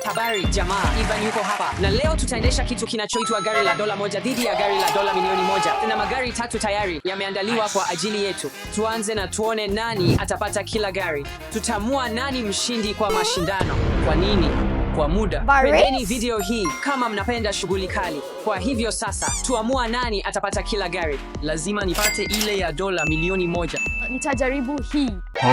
Habari jamaa, Ivan yuko hapa na leo tutaendesha kitu kinachoitwa gari la dola moja dhidi ya gari la dola milioni moja, na magari 3 tayari yameandaliwa kwa ajili yetu. Tuanze na tuone nani atapata kila gari. Tutamua nani mshindi kwa mashindano. Kwa nini? Kwa muda. Pendeni video hii kama mnapenda shughuli kali. Kwa hivyo sasa tuamua nani atapata kila gari. Lazima nipate ile ya dola milioni moja. Nitajaribu hii.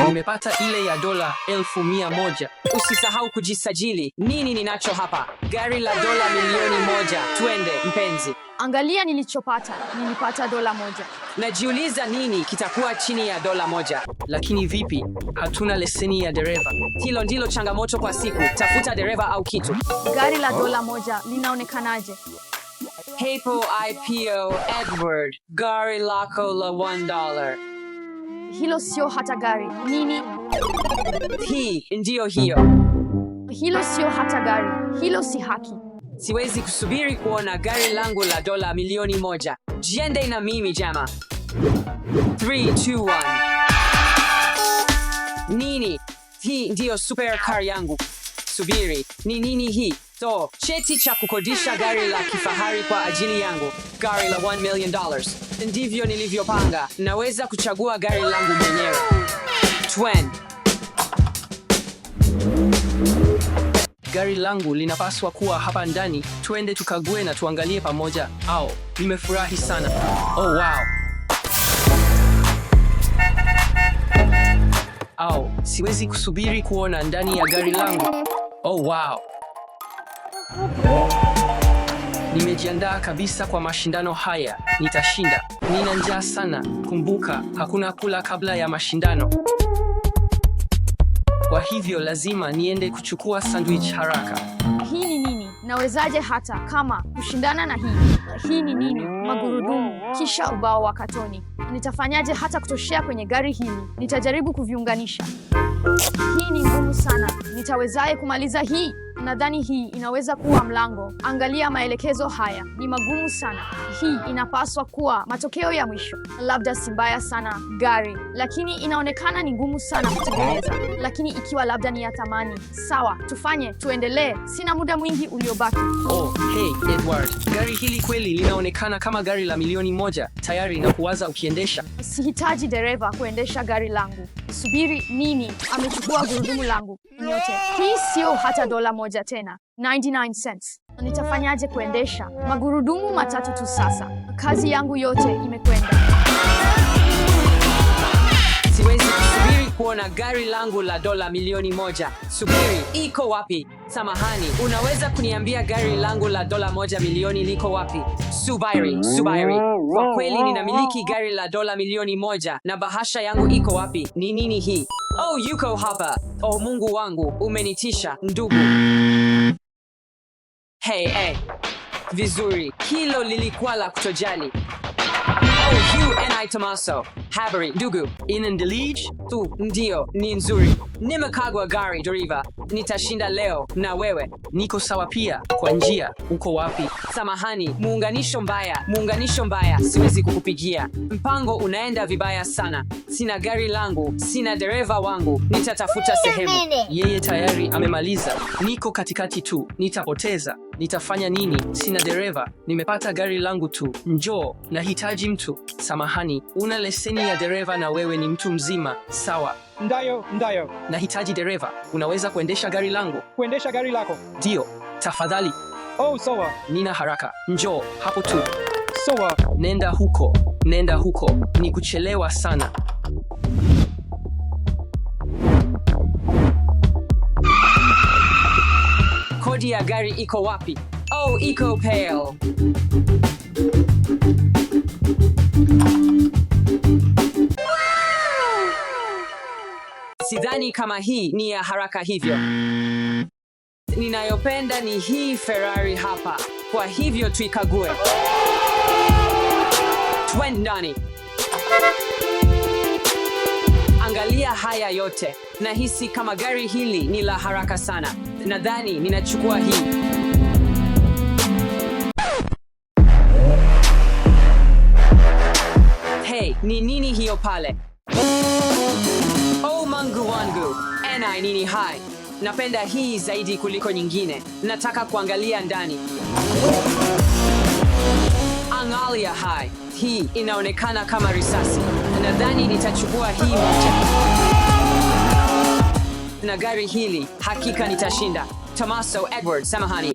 Nimepata ile ya dola 1,100. Usisahau kujisajili. Nini ninacho hapa? Gari la dola milioni moja. Twende mpenzi. Angalia nilichopata. Nilipata dola moja. Najiuliza nini kitakuwa chini ya dola moja. Lakini vipi? Hatuna leseni ya dereva. Hilo ndilo changamoto kwa siku. Tafuta dereva au kitu. Gari la dola moja linaonekanaje? Hapo IPO Edward. Gari lako la $1. Hilo sio hata gari. Nini? Hii ndiyo hiyo. Hilo sio hata gari. Hilo si haki. Siwezi kusubiri kuona gari langu la dola milioni moja. Jiende na mimi jama. 3, 2, 1. Nini? Hii ndiyo supercar yangu. Subiri, ni nini hii? So, cheti cha kukodisha gari la kifahari kwa ajili yangu. Gari la $1 million. Ndivyo nilivyopanga. Naweza kuchagua gari langu mwenyewe. Gari langu linapaswa kuwa hapa ndani. Twende tukague na tuangalie pamoja. Nimefurahi sana. Oh wow. Siwezi kusubiri kuona ndani ya gari langu. Oh wow. Nimejiandaa kabisa kwa mashindano haya. Nitashinda. Nina njaa sana. Kumbuka, hakuna kula kabla ya mashindano. Kwa hivyo lazima niende kuchukua sandwich haraka. Hii ni nini? Nawezaje hata kama kushindana na hii? Hii ni nini? Magurudumu, kisha ubao wa katoni. Nitafanyaje hata kutoshea kwenye gari hili? Nitajaribu kuviunganisha. Hii ni ngumu sana. Nitawezaje kumaliza hii? Nadhani hii inaweza kuwa mlango. Angalia maelekezo haya. Ni magumu sana. Hii inapaswa kuwa matokeo ya mwisho. Labda si mbaya sana gari, lakini inaonekana ni ngumu sana kutengeneza. Lakini ikiwa labda ni ya thamani. Sawa, tuendelee. Sina muda mwingi uliobaki. Hey Edward. Gari hili kweli linaonekana kama gari la milioni moja. Tayari na kuwaza ukiendesha. Sihitaji dereva kuendesha gari langu. Subiri, nini? Amechukua gurudumu langu. Nyote. Hii sio hata dola moja tena. 99 cents. Nitafanyaje kuendesha? Magurudumu 3 tu sasa. Kazi yangu yote imekwenda. Siwezi kusubiri kuona gari langu la dola milioni moja. Subiri, iko wapi? Samahani, unaweza kuniambia gari langu la dola 1 milioni liko wapi? Subiri. Kwa kweli ninamiliki gari la dola milioni moja na bahasha yangu iko wapi? Ni nini hii? Yuko hapa. Mungu wangu, umenitisha, ndugu. Hey. Vizuri, hilo lilikuwa la kutojali. Tomaso. Habari, ndugu. Inaendelea? Ndio, ni nzuri. Nimekagua gari dereva. Nitashinda leo, na wewe? Niko sawa pia, kwa njia. Uko wapi? Samahani, muunganisho mbaya. Siwezi kukupigia. Mpango unaenda vibaya sana. Sina gari langu, sina dereva wangu. Nitatafuta sehemu. Yeye tayari amemaliza. Niko katikati tu. Nitapoteza. Nitafanya nini? Sina dereva. Nimepata gari langu tu. Njoo, nahitaji mtu. Samahani, una leseni ya dereva na wewe ni mtu mzima. Sawa. Ndayo. Nahitaji dereva. Unaweza kuendesha gari langu? Kuendesha gari lako? Ndio. Tafadhali. Sawa. Nina haraka. Njoo, hapo tu. Sawa. Nenda huko. Ni kuchelewa sana. Kodi ya gari iko wapi? Iko pale. Sidhani kama hii ni ya haraka hivyo. Ninayopenda ni hii Ferrari hapa. Kwa hivyo tuikague. Twende ndani. Angalia haya yote. Nahisi kama gari hili ni la haraka sana. Nadhani ninachukua hii. Hey, ni nini hiyo pale? Mungu wangu. Nini hai? Napenda hii zaidi kuliko nyingine. Nataka kuangalia ndani. Angalia hai. Hii inaonekana kama risasi. Nadhani nitachukua hii moja. Na gari hili hakika nitashinda. Tommaso Edward, samahani.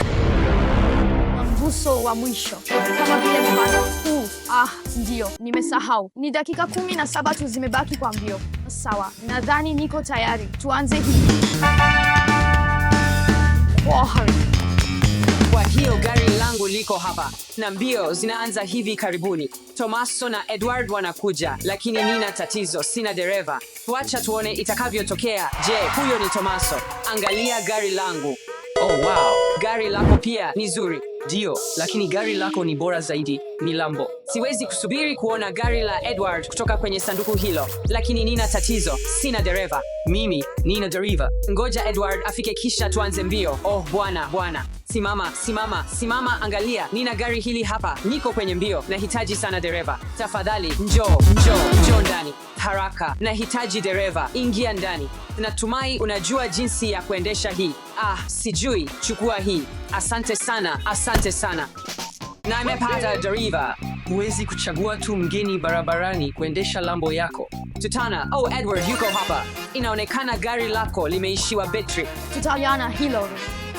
Mguso wa mwisho. Kama vile mfano huu. Ndio, nimesahau. Ni dakika 17 tu zimebaki kwa mbio. Sawa, nadhani niko tayari. Tuanze hii. Kwa hiyo gari langu liko hapa na mbio zinaanza hivi karibuni. Tommaso na Edward wanakuja, lakini nina tatizo, sina dereva. Wacha tuone itakavyotokea. Je, huyo ni Tommaso? Angalia gari langu. Oh wow, gari lako pia ni zuri. Ndio, lakini gari lako ni bora zaidi, ni Lambo. Siwezi kusubiri kuona gari la Edward kutoka kwenye sanduku hilo, lakini nina tatizo, sina dereva. Mimi nina dereva. Ngoja Edward afike kisha tuanze mbio. Oh bwana. Simama, angalia, nina gari hili hapa. Niko kwenye mbio, nahitaji sana dereva. Tafadhali, njoo ndani. Haraka, nahitaji dereva. Ingia ndani. Natumai unajua jinsi ya kuendesha hii. Sijui, chukua hii. Asante sana. Na nimepata dereva. Huwezi kuchagua tu mgeni barabarani kuendesha Lambo yako. Tutana. Oh, Edward yuko hapa. Inaonekana gari lako limeishiwa betri. Tutaliana hilo.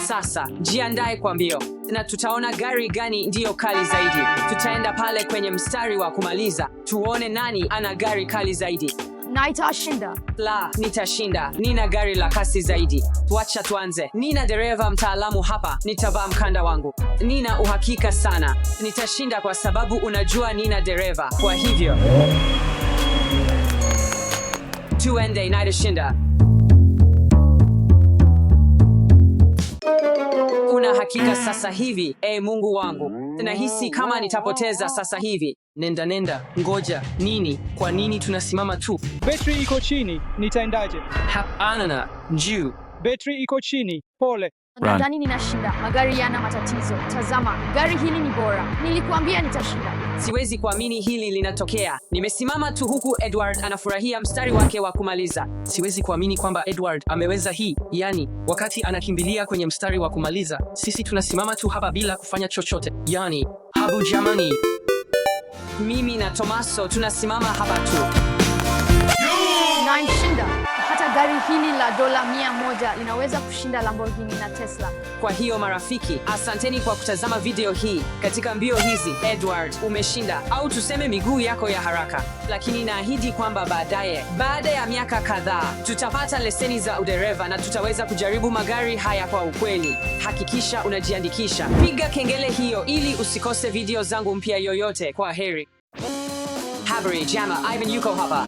Sasa, jiandae kwa mbio. Na tutaona gari gani ndiyo kali zaidi. Tutaenda pale kwenye mstari wa kumaliza. Tuone nani ana gari kali zaidi. Na nitashinda. La, nitashinda. Nina gari la kasi zaidi. Wacha tuanze. Nina dereva mtaalamu hapa. Nitavaa mkanda wangu. Nina uhakika sana. Nitashinda kwa sababu unajua nina dereva. Kwa hivyo tuende, nitashinda. Una hakika sasa hivi? Mungu wangu. Nahisi kama nitapoteza sasa hivi. Nenda. Ngoja. Nini? Kwa nini tunasimama tu? Betri iko chini. Nitaendaje? Hapana, juu. Betri iko chini. Pole. Nadhani ninashinda. Magari yana matatizo. Tazama, gari hili ni bora. Nilikuambia nitashinda. Siwezi kuamini hili linatokea. Nimesimama tu huku Edward anafurahia mstari wake wa kumaliza. Siwezi kuamini kwamba Edward ameweza hii. Yaani, wakati anakimbilia kwenye mstari wa kumaliza, sisi tunasimama tu hapa bila kufanya chochote. Yaani, habu jamani. Mimi na Tommaso tunasimama hapa tu. Nimeshinda. Hata gari hili la dola 100 linaweza kushinda Lamborghini na Tesla. Kwa hiyo marafiki, asanteni kwa kutazama video hii. Katika mbio hizi, Edward, umeshinda, au tuseme miguu yako ya haraka. Lakini naahidi kwamba baada ya miaka kadhaa, tutapata leseni za udereva na tutaweza kujaribu magari haya kwa ukweli. Hakikisha unajiandikisha. Piga kengele hiyo ili usikose video zangu mpya yoyote. Kwa heri. Habari jama, Ivan yuko hapa.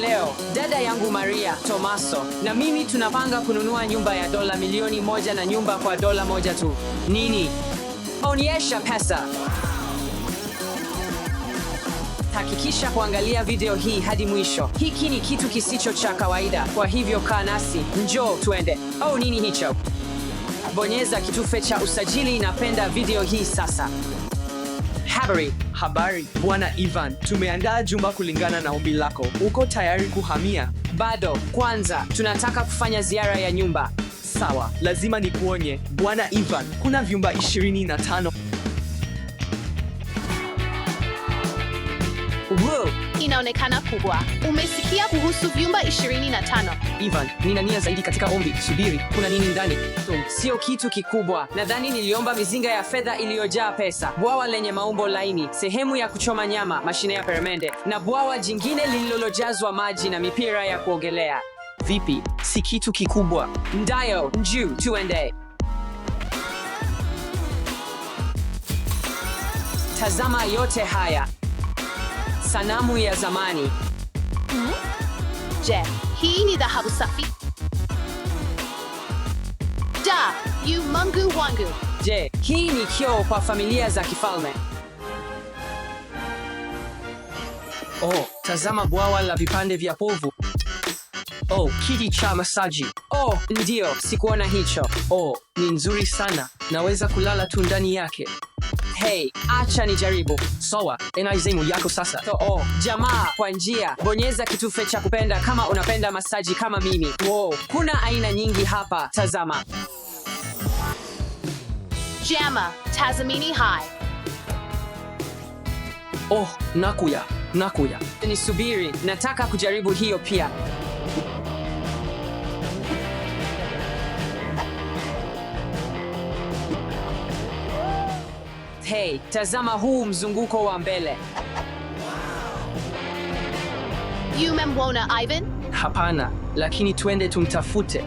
Leo, dada yangu Maria, Tommaso, na mimi tunapanga kununua nyumba ya dola milioni 1 na nyumba kwa dola 1 tu. Nini? Onyesha pesa. Hakikisha kuangalia video hii hadi mwisho. Hiki ni kitu kisicho cha kawaida, kwa hivyo kaa nasi. Njoo tuende. Nini hicho? Bonyeza kitufe cha usajili. Napenda video hii sasa. Habari, Bwana Ivan. Tumeandaa jumba kulingana na ombi lako. Uko tayari kuhamia? Bado, kwanza tunataka kufanya ziara ya nyumba. Sawa, lazima nikuonye. Bwana Ivan, kuna vyumba 25. Wow, inaonekana kubwa. Umesikia kuhusu vyumba 25? Ivan, nina nia zaidi katika ombi. Subiri, kuna nini ndani? Sio kitu kikubwa. Nadhani niliomba mizinga ya fedha iliyojaa pesa, bwawa lenye maumbo laini, sehemu ya kuchoma nyama, mashine ya peremende, na bwawa jingine lililojazwa maji na mipira ya kuogelea. Vipi? Si kitu kikubwa. Ndayo, njoo tuende. Tazama yote haya. Sanamu ya zamani. Je, hii ni dhahabu safi? Yu Mungu wangu. Je, hii ni kioo kwa familia za kifalme. Tazama bwawa la vipande vya povu. Kiti cha masaji. Ndio, sikuona hicho. Ni nzuri sana. Naweza kulala tu ndani yake. Hey, acha nijaribu. Sawa, zamu yako sasa. Jamaa, kwa njia, bonyeza kitufe cha kupenda kama unapenda masaji kama mimi. Wow, kuna aina nyingi hapa. Tazama. Jama, Tazamini High. Oh, nakuya. Nisubiri, nataka kujaribu hiyo pia. Hey, tazama huu mzunguko wa mbele. Umemwona Ivan? Hapana, lakini twende tumtafute.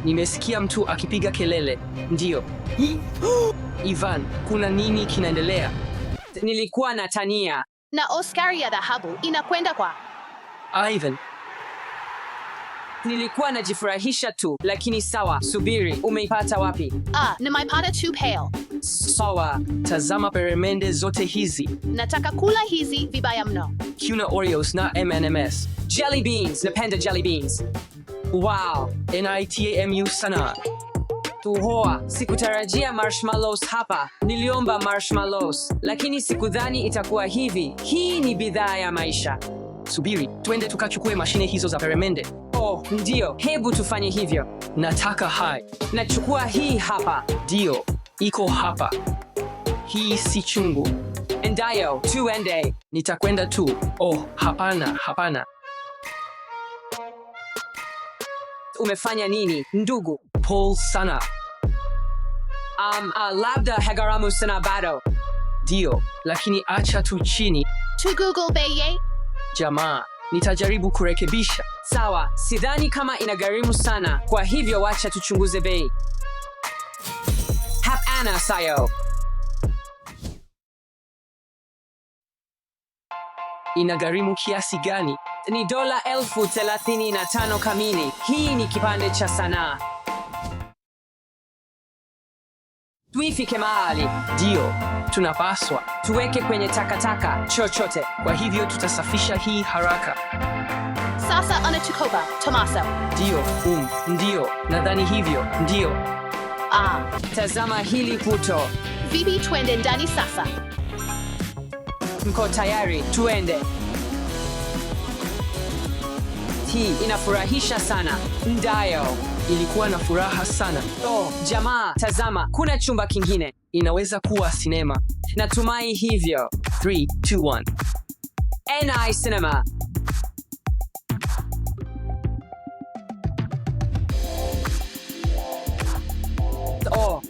Nimesikia mtu akipiga kelele. Ndio. Ivan, kuna nini kinaendelea? Nilikuwa natania. Na Oscar ya dhahabu inakwenda kwa Ivan. Nilikuwa najifurahisha tu, lakini sawa, subiri, umeipata wapi? nimeipata tu pale. Sawa. Tazama peremende zote hizi. Nataka kula hizi vibaya mno. Kuna Oreos na M&Ms. Jelly beans, napenda jelly beans. Wow. Nitamu sana. Tuhoa, sikutarajia marshmallows hapa. Niliomba marshmallows, lakini sikudhani itakuwa hivi. Hii ni bidhaa ya maisha. Subiri, twende tukachukue mashine hizo za peremende. Ndio, hebu tufanye hivyo. Nataka hai. Nachukua hii hapa. Ndio, iko hapa. Hii si chungu. Endayo, tuende. Nitakwenda tu. Hapana. Umefanya nini, ndugu? Pole sana. Labda hagaramu sana bado. Ndio, lakini acha tu chini. To Google beye. Jamaa, nitajaribu kurekebisha. Sawa, sidhani kama inagharimu sana, kwa hivyo wacha tuchunguze bei. Hapana sayo. Inagharimu kiasi gani? Ni $35,000 kamili. Hii ni kipande cha sanaa. Tuifike mahali. Ndio, tunapaswa tuweke kwenye takataka chochote. Kwa hivyo tutasafisha hii haraka. Sasa anatukopa, Tomaso. Ndio, nadhani hivyo. Ndio. Tazama hili puto. Vipi twende ndani sasa? Mko tayari? Tuende. Hii inafurahisha sana. Ndayo. Ilikuwa na furaha sana. Jamaa, tazama, kuna chumba kingine. Inaweza kuwa sinema. Natumai hivyo. 3, 2, 1. NI Cinema.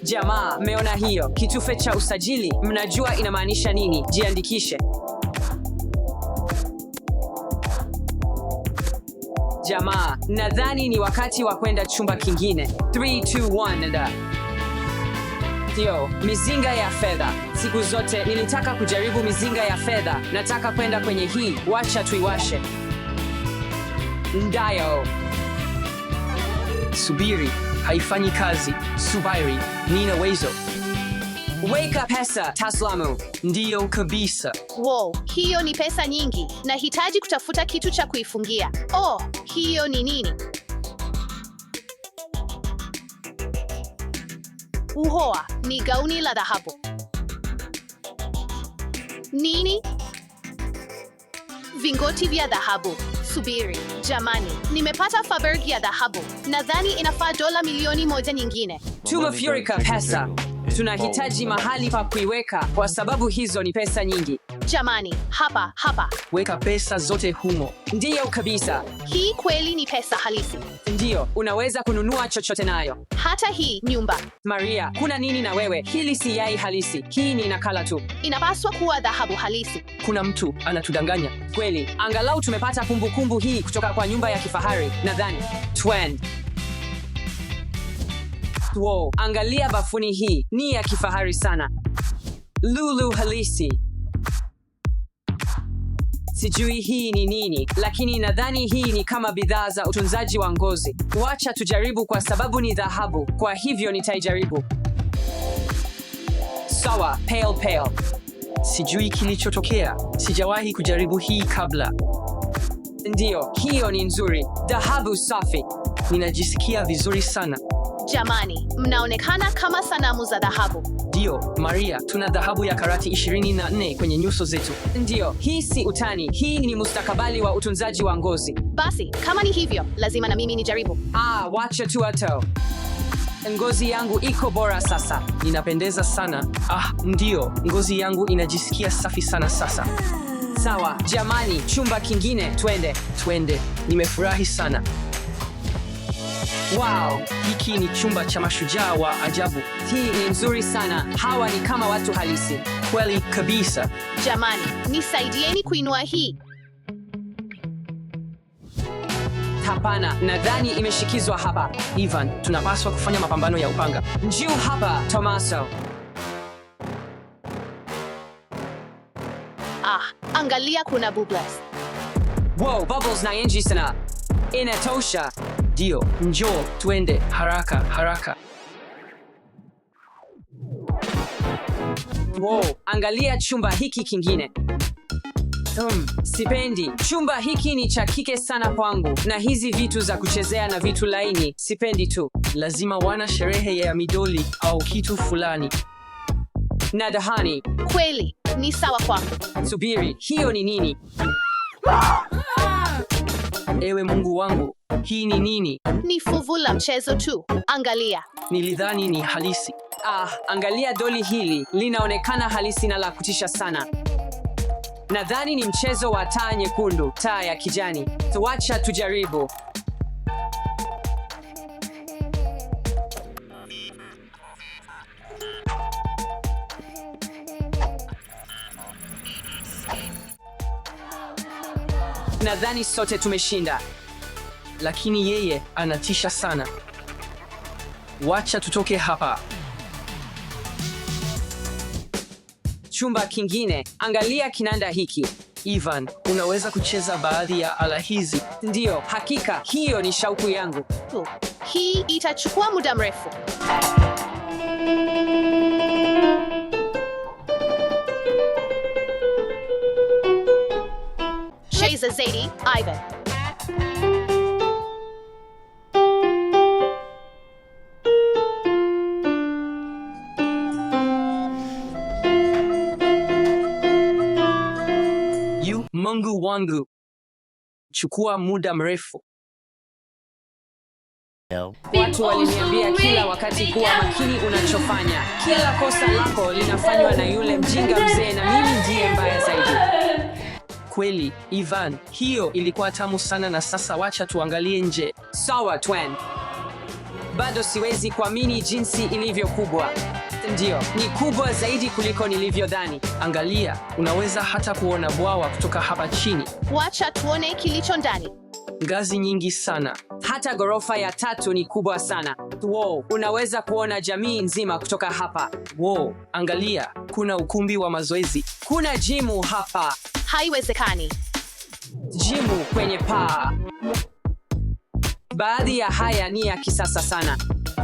Jamaa, meona hiyo kitufe cha usajili? Mnajua inamaanisha nini? Jiandikishe. Jamaa, nadhani ni wakati wa kwenda chumba kingine. 3, 2, 1 Ndio, mizinga ya fedha. Siku zote nilitaka kujaribu mizinga ya fedha. Nataka kwenda kwenye hii. Wacha tuiwashe. Ndayo. Subiri, haifanyi kazi. Subiri, nina wezo. Weka pesa, Taslamu. Ndio kabisa. Wow, hiyo ni pesa nyingi. Nahitaji kutafuta kitu cha kuifungia. Hiyo ni nini? Uhoa, ni gauni la dhahabu. Nini? Vingoti vya dhahabu. Subiri, jamani, nimepata faberg ya dhahabu. Nadhani inafaa $1,000,000 nyingine. Tumefurika pesa. Tunahitaji mahali pa kuiweka kwa sababu hizo ni pesa nyingi. Jamani, hapa. Weka pesa zote humo. Ndiyo kabisa. Hii kweli ni pesa halisi. Ndiyo, unaweza kununua chochote nayo. Hata hii nyumba. Maria, kuna nini na wewe? Hili si yai halisi. Hii ni nakala tu. Inapaswa kuwa dhahabu halisi. Kuna mtu anatudanganya. Kweli, angalau tumepata kumbukumbu hii kutoka kwa nyumba ya kifahari, nadhani. Wow, angalia bafuni hii. Ni ya kifahari sana. Lulu halisi. Sijui hii ni nini, lakini nadhani hii ni kama bidhaa za utunzaji wa ngozi. Wacha tujaribu kwa sababu ni dhahabu, kwa hivyo nitaijaribu. Sawa, pale. Sijui kilichotokea. Sijawahi kujaribu hii kabla. Ndiyo, hiyo ni nzuri. Dhahabu safi. Ninajisikia vizuri sana. Jamani, mnaonekana kama sanamu za dhahabu. Ndio, Maria, tuna dhahabu ya karati 24 kwenye nyuso zetu. Ndio, hii si utani, hii ni mustakabali wa utunzaji wa ngozi. Basi, kama ni hivyo, lazima na mimi nijaribu. Wacha tu ato. Ngozi yangu iko bora sasa. Ninapendeza sana. Ndio, ngozi yangu inajisikia safi sana sasa. Sawa, jamani, chumba kingine, twende. Nimefurahi sana. Wow, Hiki ni chumba cha mashujaa wa ajabu. hii ni nzuri sana. Hawa ni kama watu halisi. Kweli kabisa. Jamani, nisaidieni kuinua hii. Hapana, nadhani imeshikizwa hapa. Ivan, tunapaswa kufanya mapambano ya upanga. Njoo hapa, Tomaso. Angalia kuna bubbles. Wow, bubbles na enji sana. Inatosha. Ndio, njoo, twende, haraka. Wow, angalia chumba hiki kingine. Sipendi. Chumba hiki ni cha kike sana kwangu. Na hizi vitu za kuchezea na vitu laini, sipendi tu. Lazima wana sherehe ya midoli au kitu fulani. Nadhani. Kweli, ni sawa kwangu. Subiri, hiyo ni nini? Ewe Mungu wangu, hii ni nini? Ni fuvu la mchezo tu. Angalia. Nilidhani ni halisi. Angalia doli hili. Linaonekana halisi na la kutisha sana. Nadhani ni mchezo wa taa nyekundu, taa ya kijani. Tuacha tujaribu. Nadhani sote tumeshinda. Lakini yeye anatisha sana. Wacha tutoke hapa. Chumba kingine. Angalia kinanda hiki. Ivan, unaweza kucheza baadhi ya ala hizi? Ndio, hakika. Hiyo ni shauku yangu. Hii itachukua muda mrefu. Cheza zaidi, Ivan. Mungu wangu. Chukua muda mrefu. Watu waliniambia kila wakati kuwa makini unachofanya. Kila kosa lako linafanywa na yule mjinga mzee na mimi ndiye mbaya zaidi. Kweli, Ivan, hiyo ilikuwa tamu sana na sasa wacha tuangalie nje. Sawa, Twen. Bado siwezi kuamini jinsi ilivyo kubwa. Ndio, ni kubwa zaidi kuliko nilivyodhani. Angalia, unaweza hata kuona bwawa kutoka hapa chini. Wacha tuone kilicho ndani. Ngazi nyingi sana. Hata ghorofa ya 3 ni kubwa sana. Wow, unaweza kuona jamii nzima kutoka hapa. Wow, angalia, kuna ukumbi wa mazoezi. Kuna jimu hapa. Haiwezekani. Jimu kwenye paa. Baadhi ya haya ni ya kisasa sana.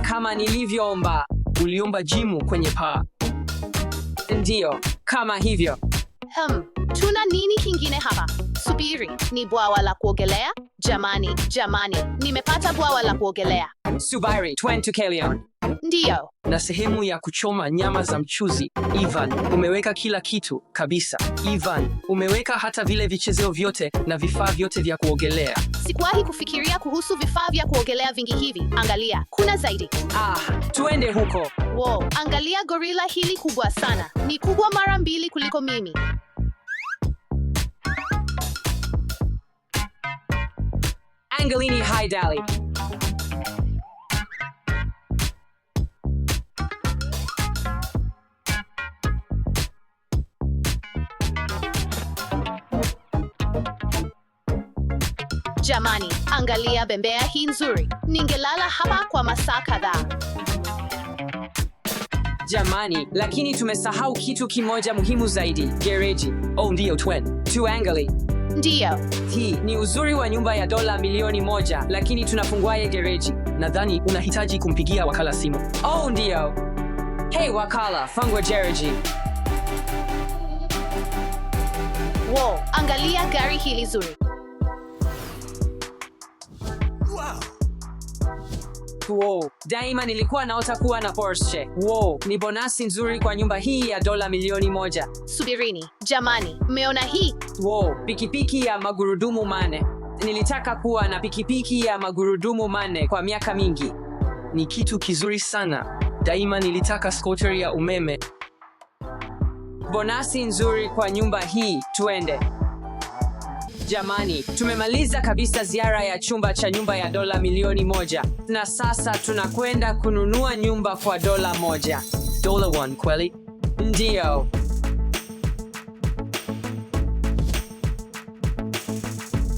Kama nilivyoomba. Uliomba jimu kwenye paa? Ndio, kama hivyo. Tuna nini kingine hapa? Subiri, ni bwawa la kuogelea? Jamani, nimepata bwawa la kuogelea. Subiri, Twen Tukelion. Ndio. Na sehemu ya kuchoma nyama za mchuzi. Ivan, umeweka kila kitu kabisa. Ivan, umeweka hata vile vichezeo vyote na vifaa vyote vya kuogelea. Sikuwahi kufikiria kuhusu vifaa vya kuogelea vingi hivi. Angalia, kuna zaidi. Tuende huko. Wow, angalia gorila hili kubwa sana. Ni kubwa mara 2 kuliko mimi. Angelini Haidali. Jamani, angalia bembea hii nzuri. Ningelala hapa kwa masaa kadhaa. Jamani, lakini tumesahau kitu kimoja muhimu zaidi, gereji. Ndio, Twen. Tuangalie. Ndio. Hii ni uzuri wa nyumba ya dola milioni 1, lakini tunafunguaje gereji? Nadhani unahitaji kumpigia wakala simu. Ndio. Hey wakala, fungua gereji. Wow, angalia gari hili zuri. Wow, daima nilikuwa naota kuwa na Porsche. Wow, ni bonasi nzuri kwa nyumba hii ya dola milioni 1. Subirini, jamani, mmeona hii? Wow, pikipiki ya magurudumu 8. Nilitaka kuwa na pikipiki ya magurudumu 8 kwa miaka mingi. Ni kitu kizuri sana. Daima nilitaka scooter ya umeme. Bonasi nzuri kwa nyumba hii, tuende. Jamani, tumemaliza kabisa ziara ya chumba cha nyumba ya dola milioni 1. Na sasa tunakwenda kununua nyumba kwa dola 1. $1 kweli? Ndio.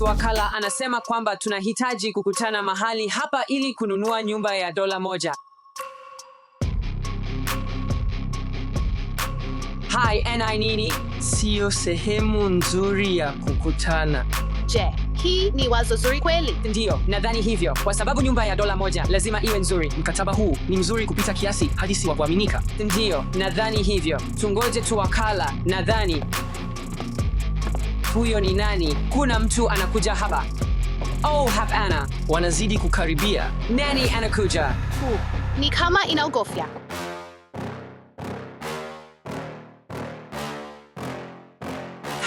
Wakala anasema kwamba tunahitaji kukutana mahali hapa ili kununua nyumba ya dola 1. Hi, NI nini? Sio sehemu nzuri ya kukutana. Je, hii ni wazo zuri kweli? Ndio, nadhani hivyo. Kwa sababu nyumba ya dola 1 lazima iwe nzuri. Mkataba huu ni mzuri kupita kiasi hadi si wa kuaminika. Ndio, nadhani hivyo. Tungoje tu wakala, nadhani. Huyo ni nani? Kuna mtu anakuja hapa. Oh, hapana. Wanazidi kukaribia. Nani anakuja? Ni kama inaogofya.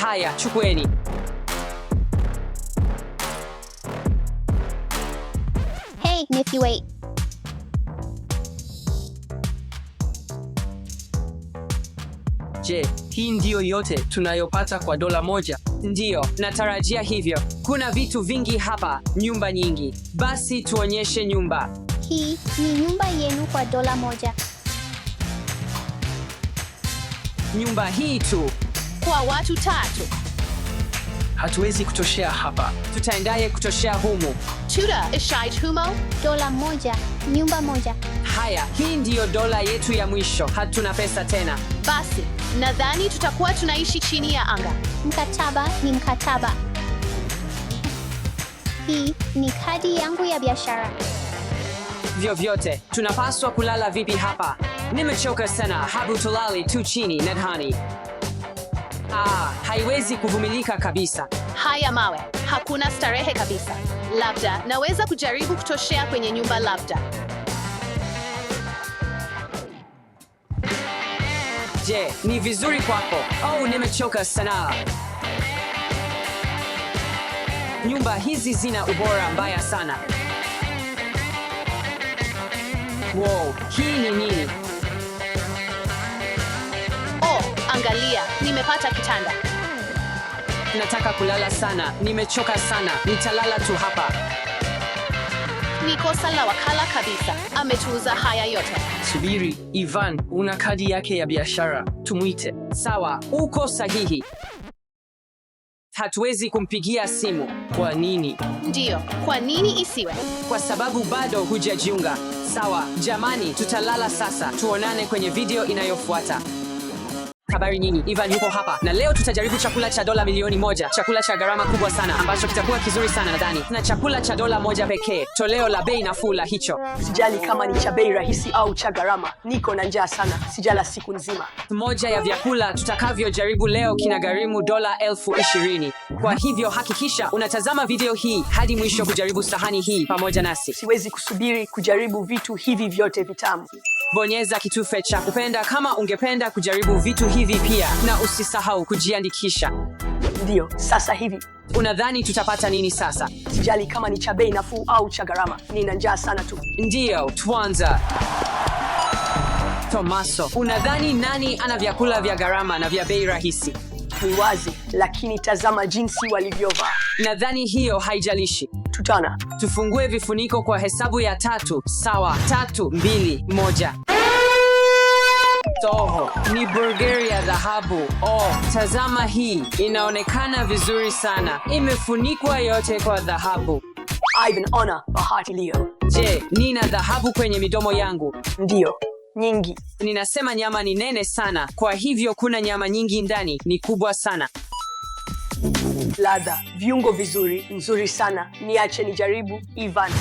Haya, chukueni. Hey, Nifty, wait. Je, hii ndiyo yote tunayopata kwa dola 1? Ndio, natarajia hivyo. Kuna vitu vingi hapa, nyumba nyingi. Basi tuonyeshe nyumba. Hii ni nyumba yenu kwa dola 1. Nyumba hii tu. Kwa watu 3. Hatuwezi kutoshea hapa. Tutaendaye kutoshea humu? Tuta ishait humo? Dola 1, nyumba 1. Haya, hii ndiyo dola yetu ya mwisho. Hatuna pesa tena. Basi, nadhani tutakuwa tunaishi chini ya anga. Mkataba ni mkataba. Hii ni kadi yangu ya biashara. Vyovyote, tunapaswa kulala vipi hapa? Nimechoka sana, habu tulali tu chini, nadhani. Haiwezi kuvumilika kabisa. Haya mawe, hakuna starehe kabisa. Labda naweza kujaribu kutoshea kwenye nyumba labda. Je, ni vizuri kwako? Oh, nimechoka sana. Nyumba hizi zina ubora mbaya sana. Wow, hii ni nini? Oh, angalia, nimepata kitanda. Nataka kulala sana, nimechoka sana. Nitalala tu hapa. Ni kosa la wakala kabisa. Ametuuza haya yote. Subiri, Ivan, una kadi yake ya biashara. Tumuite. Sawa, uko sahihi. Hatuwezi kumpigia simu. Kwa nini? Ndiyo, kwa nini isiwe? Kwa sababu bado hujajiunga. Sawa, jamani, tutalala sasa. Tuonane kwenye video inayofuata. Habari nyinyi, Ivan yuko hapa na leo tutajaribu chakula cha dola milioni 1, chakula cha gharama kubwa sana ambacho kitakuwa kizuri sana nadhani, na chakula cha dola 1 pekee, toleo la bei nafuu la hicho. Sijali kama ni cha bei rahisi au cha gharama, niko na njaa sana, sijala siku nzima. Moja ya vyakula tutakavyojaribu leo kinagharimu dola 20,000. Kwa hivyo hakikisha unatazama video hii hadi mwisho kujaribu sahani hii pamoja nasi. Siwezi kusubiri kujaribu vitu hivi vyote vitamu. Bonyeza kitufe cha kupenda kama ungependa kujaribu vitu hivi pia, na usisahau kujiandikisha. Ndio, sasa hivi. Unadhani tutapata nini sasa? Sijali kama ni cha bei nafuu au cha gharama, nina njaa sana tu. Ndio, tuanza. Tomaso, unadhani nani ana vyakula vya gharama na vya bei rahisi? Ni wazi, lakini tazama jinsi walivyovaa. Nadhani hiyo haijalishi. Tutana. Tufungue vifuniko kwa hesabu ya 3. Sawa, 3, 2, 1. Toho, ni burger ya dhahabu. Oh, tazama hii. Inaonekana vizuri sana. Imefunikwa yote kwa dhahabu. Ivan, ona bahati leo. Je, nina dhahabu kwenye midomo yangu? Ndio, nyingi. Ninasema nyama ni nene sana, kwa hivyo kuna nyama nyingi ndani, ni kubwa sana. Ladha, viungo vizuri, nzuri sana. Niache nijaribu, Ivan.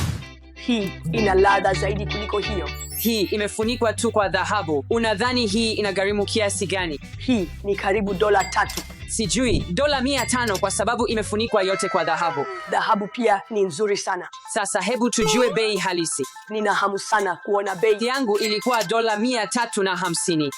Hii ina ladha zaidi kuliko hiyo. Hii imefunikwa tu kwa dhahabu. Unadhani hii inagharimu kiasi gani? Hii ni karibu dola 3. Sijui, dola 500 kwa sababu imefunikwa yote kwa dhahabu. Dhahabu pia ni nzuri sana. Sasa hebu tujue bei halisi. Nina hamu sana kuona bei. Yangu ilikuwa dola 350.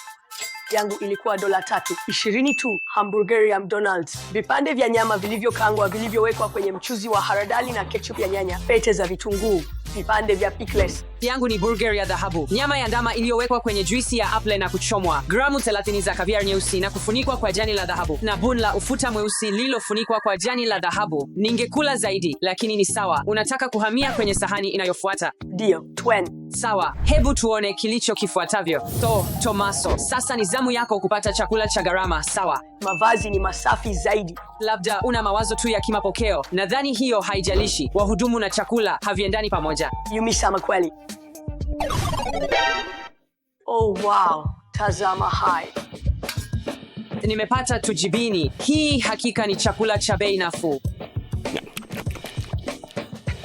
Yangu ilikuwa dola 320 tu. Hamburger ya McDonald's, vipande vya nyama vilivyokaangwa vilivyowekwa kwenye mchuzi wa haradali na ketchup ya nyanya, pete za vitunguu, vipande vya pickles. Yangu ni burger ya dhahabu, nyama ya ndama iliyowekwa kwenye juisi ya apple na kuchomwa, gramu 30 za caviar nyeusi na kufunikwa kwa jani la dhahabu, na bun la ufuta mweusi lililofunikwa kwa jani la dhahabu. Ningekula zaidi, lakini ni sawa. Unataka kuhamia kwenye sahani inayofuata? Ndio, Twen. Sawa, hebu tuone kilicho kifuatavyo. Tomaso, sasa ni zamu yako kupata chakula cha gharama, sawa? Mavazi ni masafi zaidi. Labda una mawazo tu ya kimapokeo. Nadhani hiyo haijalishi. Wahudumu na chakula haviendani pamoja. Yumisama kweli. Oh wow, tazama hai. Nimepata tujibini. Hii hakika ni chakula cha bei nafuu.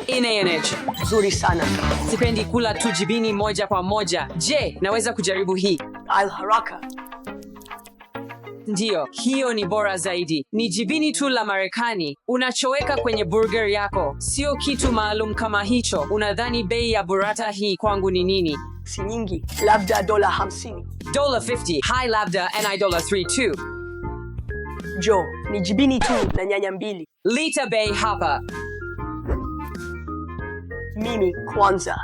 Energy. Nzuri sana. Sipendi kula tujibini moja kwa moja. Je, naweza kujaribu hii? Al haraka. Ndiyo, hiyo ni bora zaidi. Ni jibini tu la Marekani. Unachoweka kwenye burger yako. Sio kitu maalum kama hicho. Unadhani bei ya burrata hii kwangu ni nini? Si nyingi, labda dola 50. Dola 50, high labda and dola 3 tu. Jo, ni jibini tu na nyanya 2. Lita bei hapa. Mimi kwanza.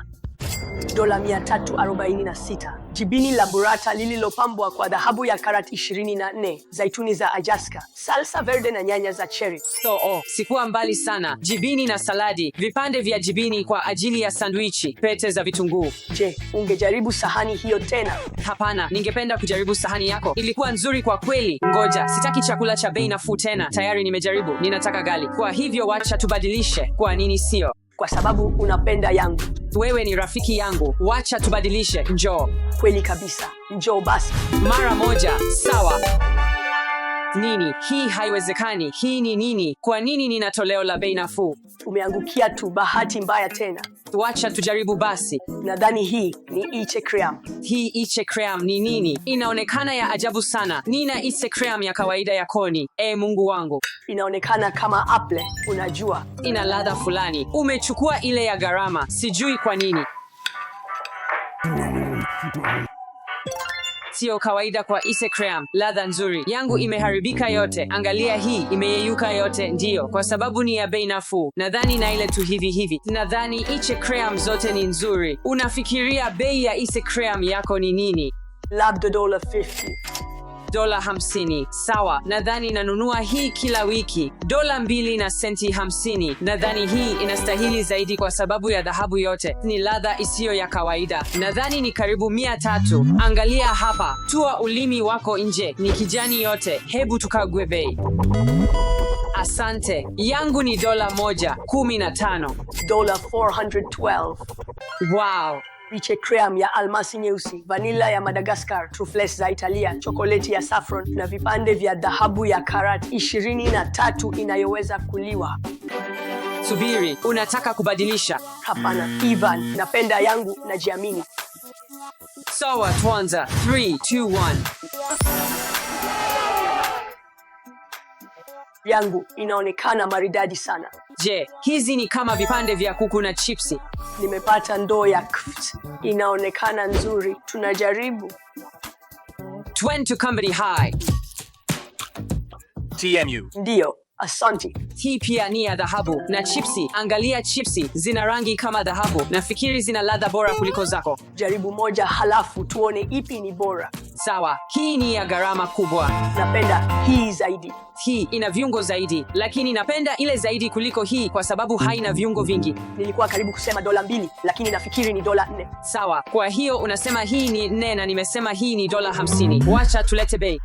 Dola 346. Jibini la burrata lililopambwa kwa dhahabu ya karat 24, zaituni za Ajaska, salsa verde na nyanya za cherry. Sikuwa mbali sana. Jibini na saladi, vipande vya jibini kwa ajili ya sandwichi, pete za vitunguu. Je, ungejaribu sahani hiyo tena? Hapana, ningependa kujaribu sahani yako. Ilikuwa nzuri kwa kweli. Ngoja, sitaki chakula cha bei nafuu tena. Tayari nimejaribu. Ninataka gali. Kwa hivyo wacha tubadilishe. Kwa nini sio? Kwa sababu unapenda yangu. Wewe ni rafiki yangu. Wacha tubadilishe. Njoo. Kweli kabisa. Njoo basi. Mara moja. Sawa. Nini? Hii haiwezekani. Hii ni nini? Kwa nini nina toleo la bei nafuu? Umeangukia tu, bahati mbaya tena. Wacha tujaribu basi. Nadhani hii ni ice cream. Hii ice cream ni nini? Inaonekana ya ajabu sana. Nina ice cream ya kawaida ya koni. Mungu wangu. Inaonekana kama apple, unajua. Ina ladha fulani. Umechukua ile ya gharama. Sijui kwa nini. Sio kawaida kwa ice cream. Ladha nzuri. Yangu imeharibika yote. Angalia hii, imeyeyuka yote. Ndiyo, kwa sababu ni ya bei nafuu. Nadhani na ile tu hivi. Nadhani ice cream zote ni nzuri. Unafikiria bei ya ice cream yako ni nini? Labda dola 50. Dola 50. Sawa, nadhani nanunua hii kila wiki. Dola 2 na senti 50. Nadhani hii inastahili zaidi kwa sababu ya dhahabu yote. Ni ladha isiyo ya kawaida. Nadhani ni karibu 300. Angalia hapa. Tua ulimi wako nje. Ni kijani yote. Hebu tukague bei. Asante. Yangu ni dola 1.15. Dola 412. Wow. Ice cream ya almasi nyeusi, vanilla ya Madagascar, truffles za Italia, chokoleti ya saffron na vipande vya dhahabu ya karat 23 inayoweza kuliwa. Subiri, unataka kubadilisha? Hapana, Ivan, napenda yangu na jiamini. Sawa, tuanza. 3, 2, 1. Yangu inaonekana maridadi sana. Je, hizi ni kama vipande vya kuku na chipsi? Nimepata ndoo ya kft. Inaonekana nzuri. Tunajaribu. Twen to Company High. TMU. Ndio, asante. Hii pia ni ya dhahabu na chipsi. Angalia chipsi, zina rangi kama dhahabu. Nafikiri zina ladha bora kuliko zako. Jaribu moja halafu tuone ipi ni bora. Sawa, hii ni ya gharama kubwa. Napenda hii zaidi. Hii ina viungo zaidi, lakini napenda ile zaidi kuliko hii kwa sababu haina viungo vingi. Nilikuwa karibu kusema dola 2, lakini nafikiri ni dola 4. Sawa, kwa hiyo unasema hii ni 4 na nimesema hii ni dola 50. Wacha tulete bei.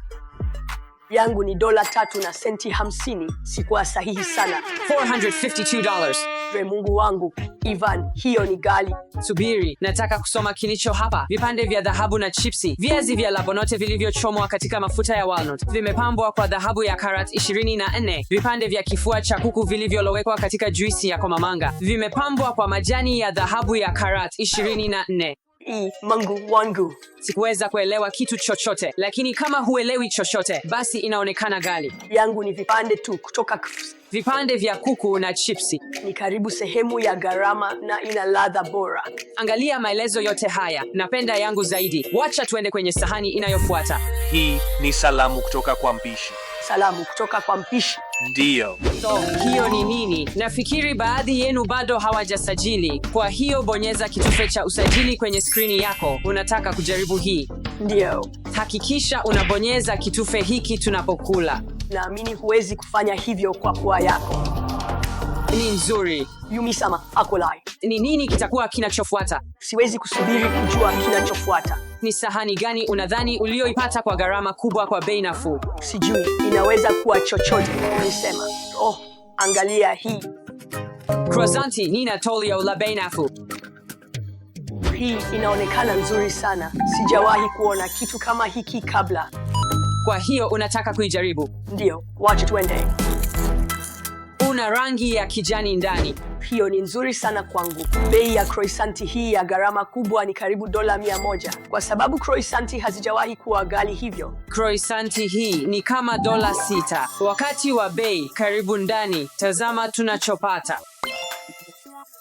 Yangu ni dola 3 na senti 50. Sikuwa sahihi sana. $452. Mungu wangu, Ivan, hiyo ni ghali. Subiri, nataka kusoma kilicho hapa. Vipande vya dhahabu na chipsi, viazi vya labonote vilivyochomwa katika mafuta ya walnut, vimepambwa kwa dhahabu ya karat 24. Vipande vya kifua cha kuku vilivyolowekwa katika juisi ya komamanga, vimepambwa kwa majani ya dhahabu ya karat 24. Mungu wangu. Sikuweza kuelewa kitu chochote, lakini kama huelewi chochote, basi inaonekana ghali. Yangu ni vipande tu kutoka Vipande vya kuku na chipsi. ni karibu sehemu ya gharama na ina ladha bora. Angalia maelezo yote haya. Napenda yangu zaidi. Wacha tuende kwenye sahani inayofuata. Hii ni salamu kutoka kwa mpishi. Salamu kutoka kwa mpishi. Ndiyo. So, hiyo ni nini? Nafikiri baadhi yenu bado hawajasajili. Kwa hiyo bonyeza kitufe cha usajili kwenye skrini yako. Unataka kujaribu hii? Ndio. Hakikisha unabonyeza kitufe hiki tunapokula. Naamini huwezi kufanya hivyo kwa pua yako. Ni nzuri. Yumi-sama, akolai. Ni nini kitakuwa kinachofuata? Siwezi kusubiri kujua kinachofuata. Ni sahani gani unadhani ulioipata kwa gharama kubwa kwa bei nafuu? Sijui, inaweza kuwa chochote. Nisema, oh, angalia hii. Croissanti Nina Tolio la bei nafuu. Hii inaonekana nzuri sana. Sijawahi kuona kitu kama hiki kabla. Kwa hiyo unataka kuijaribu? Ndio, wacha tuende. Una rangi ya kijani ndani. Hiyo ni nzuri sana kwangu. Bei ya croissanti hii ya gharama kubwa ni karibu $100, kwa sababu croissanti hazijawahi kuwa ghali hivyo. Croissanti hii ni kama $6. Wakati wa bei karibu ndani, tazama tunachopata.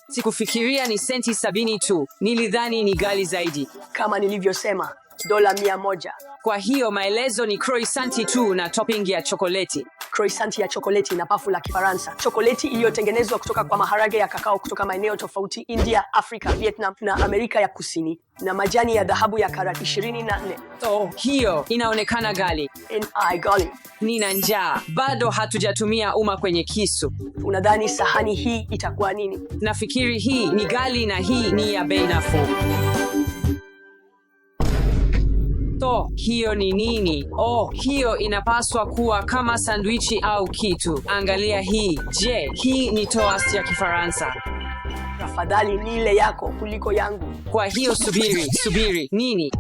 Sikufikiria ni senti 70 tu. Nilidhani ni ghali zaidi. Kama nilivyosema, $100. Kwa hiyo maelezo ni croissanti tu na topping ya chokoleti. Croissanti ya chokoleti na pafu la Kifaransa. Chokoleti iliyotengenezwa kutoka kwa maharage ya kakao kutoka maeneo tofauti: India, Afrika, Vietnam na Amerika ya Kusini, na majani ya dhahabu ya karat 24. Oh, hiyo inaonekana ghali. Ghali. Nina njaa. Bado hatujatumia uma kwenye kisu. Unadhani sahani hii itakuwa nini? Nafikiri hii ni ghali na hii ni ya bei nafuu. So, hiyo ni nini? Oh, hiyo inapaswa kuwa kama sandwichi au kitu. Angalia hii. Je, hii ni toast ya Kifaransa? Tafadhali nile yako kuliko yangu. Kwa hiyo subiri. Nini?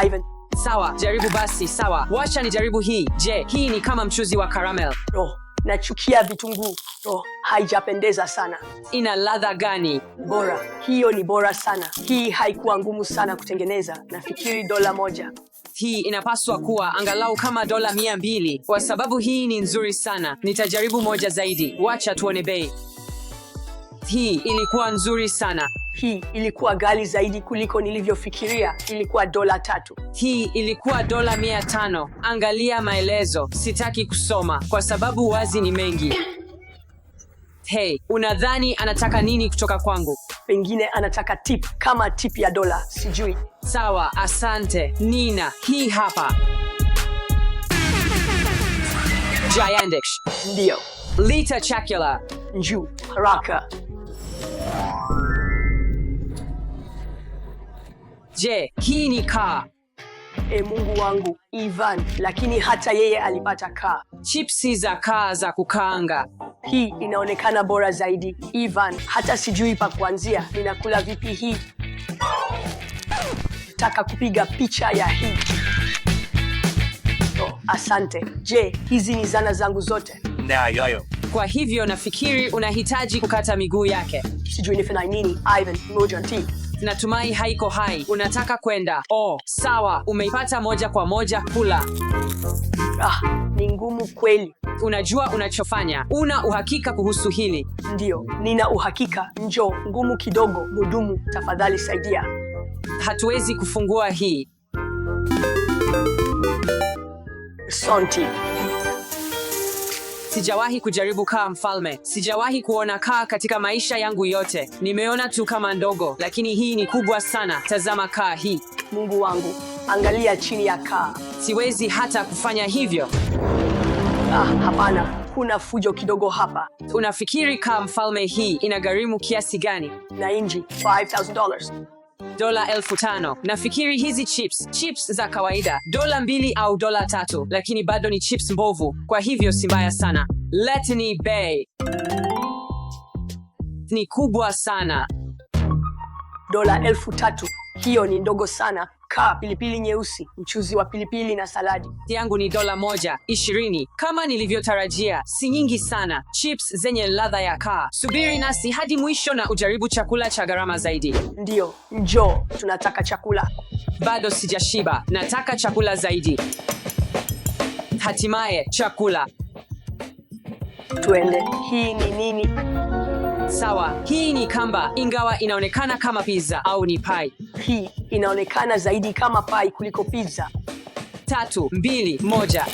Ivan. Sawa, jaribu basi. Sawa, wacha nijaribu hii. Je, hii ni kama mchuzi wa caramel? Nachukia vitunguu. Haijapendeza sana. Ina ladha gani? Bora. Hiyo ni bora sana. Hii haikuwa ngumu sana kutengeneza. Nafikiri $1. Hii inapaswa kuwa angalau kama $200. Kwa sababu hii ni nzuri sana. Nitajaribu moja zaidi. Wacha tuone bei. Hii ilikuwa nzuri sana. Hii ilikuwa ghali zaidi kuliko nilivyofikiria. Ilikuwa $3. Hii ilikuwa $500. Angalia maelezo. Sitaki kusoma kwa sababu wazi ni mengi. Hey, unadhani anataka nini kutoka kwangu? Pengine anataka tip, kama tip ya $1. Sijui. Sawa, asante. Nina, hii hapa. Giandesh. Ndio. Lita chakula. Njoo, haraka. Je, hii ni kaa? Mungu wangu, Ivan, lakini hata yeye alipata kaa. Chipsi za kaa za kukaanga. Hii inaonekana bora zaidi. Ivan, hata sijui pa kuanzia. Ninakula vipi hii? Nataka kupiga picha ya hii. Asante. Je, hizi ni zana zangu zote? Nayo. Kwa hivyo nafikiri unahitaji kukata miguu yake. Sijui nifanye nini. Ivan, moja ti. Natumai haiko hai. Unataka kwenda? Oh, sawa. Umeipata moja kwa moja. Kula. Ni ngumu kweli. Unajua unachofanya. Una uhakika kuhusu hili? Ndio, nina uhakika. Njoo, ngumu kidogo. Mhudumu, tafadhali saidia. Hatuwezi kufungua hii. Asante. Sijawahi kujaribu kaa mfalme. Sijawahi kuona kaa katika maisha yangu yote. Nimeona tu kama ndogo, lakini hii ni kubwa sana. Tazama kaa hii. Mungu wangu, angalia chini ya kaa. Siwezi hata kufanya hivyo. Hapana, kuna fujo kidogo hapa. Unafikiri kaa mfalme hii inagharimu kiasi gani? Na inji, $5,000. $5,000. Nafikiri hizi chips za kawaida $2 au $3, lakini bado ni chips mbovu, kwa hivyo si mbaya sana. Letni Bay ni kubwa sana. $3,000. Hiyo ni ndogo sana. makaa, pilipili nyeusi, mchuzi wa pilipili na saladi. Yangu ni $1.20. Kama nilivyotarajia, si nyingi sana. Chips zenye ladha ya kaa. Subiri nasi hadi mwisho na ujaribu chakula cha gharama zaidi. Ndiyo, njoo, tunataka chakula. Bado sijashiba, nataka chakula zaidi. Hatimaye, chakula. Tuende. Hii ni nini? Sawa, hii ni kamba, ingawa inaonekana kama pizza au ni pie. Hii inaonekana zaidi kama pai kuliko pizza. 3, 2, 1.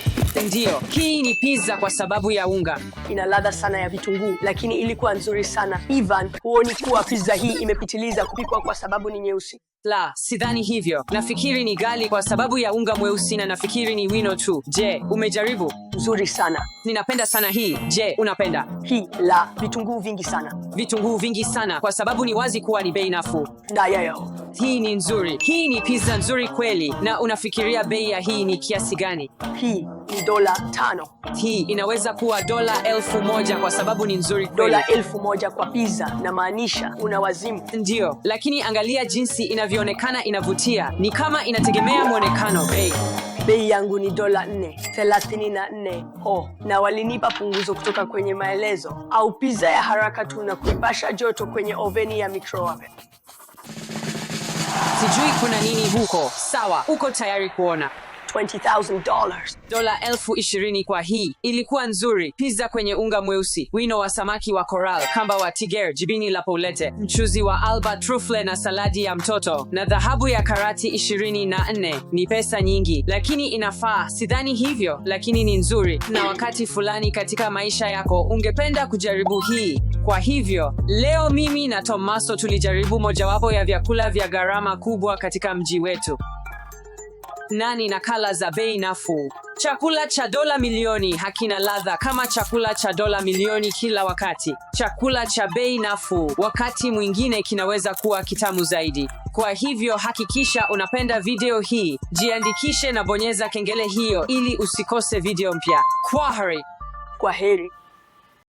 Ndiyo, hii ni pizza kwa sababu ya unga. Ina ladha sana ya vitunguu, lakini ilikuwa nzuri sana. Ivan, huoni kuwa pizza hii imepitiliza kupikwa kwa sababu ni nyeusi? La, sidhani hivyo. Nafikiri ni ghali kwa sababu ya unga mweusi na nafikiri ni wino tu. Je, umejaribu? Nzuri sana. Ninapenda sana hii. Je, unapenda? Hii la vitunguu vingi sana. Vitunguu vingi sana kwa sababu ni wazi kuwa ni bei nafuu. Ndayayo. Hii ni nzuri. Hii ni pizza nzuri kweli. Na unafikiria bei ya hii ni kiasi gani? Hii ni $5. Hii inaweza kuwa $1,000 kwa sababu ni nzuri kweli. $1,000 kwa pizza, na maanisha una wazimu. Ndiyo, lakini angalia jinsi inavyoonekana inavutia. Ni kama inategemea mwonekano. Bei yangu ni $4.34. Oh, na walinipa punguzo kutoka kwenye maelezo. Au pizza ya haraka tu na kuipasha joto kwenye oveni ya microwave. Sijui kuna nini huko. Sawa, uko tayari kuona? $20,000. $20,000 kwa hii. Ilikuwa nzuri. Pizza kwenye unga mweusi, wino wa samaki wa coral, kamba wa tiger, jibini la poulette, mchuzi wa alba truffle na saladi ya mtoto, na dhahabu ya karati 24. Ni pesa nyingi, lakini inafaa. Sidhani hivyo, lakini ni nzuri. Na wakati fulani katika maisha yako ungependa kujaribu hii. Kwa hivyo, leo mimi na Tomaso tulijaribu mojawapo ya vyakula vya gharama kubwa katika mji wetu. Nani nakala za bei nafuu. Chakula cha $1,000,000 hakina ladha kama chakula cha $1,000,000 kila wakati. Chakula cha bei nafuu wakati mwingine kinaweza kuwa kitamu zaidi. Kwa hivyo hakikisha unapenda video hii, jiandikishe na bonyeza kengele hiyo ili usikose video mpya. Kwaheri. Kwaheri.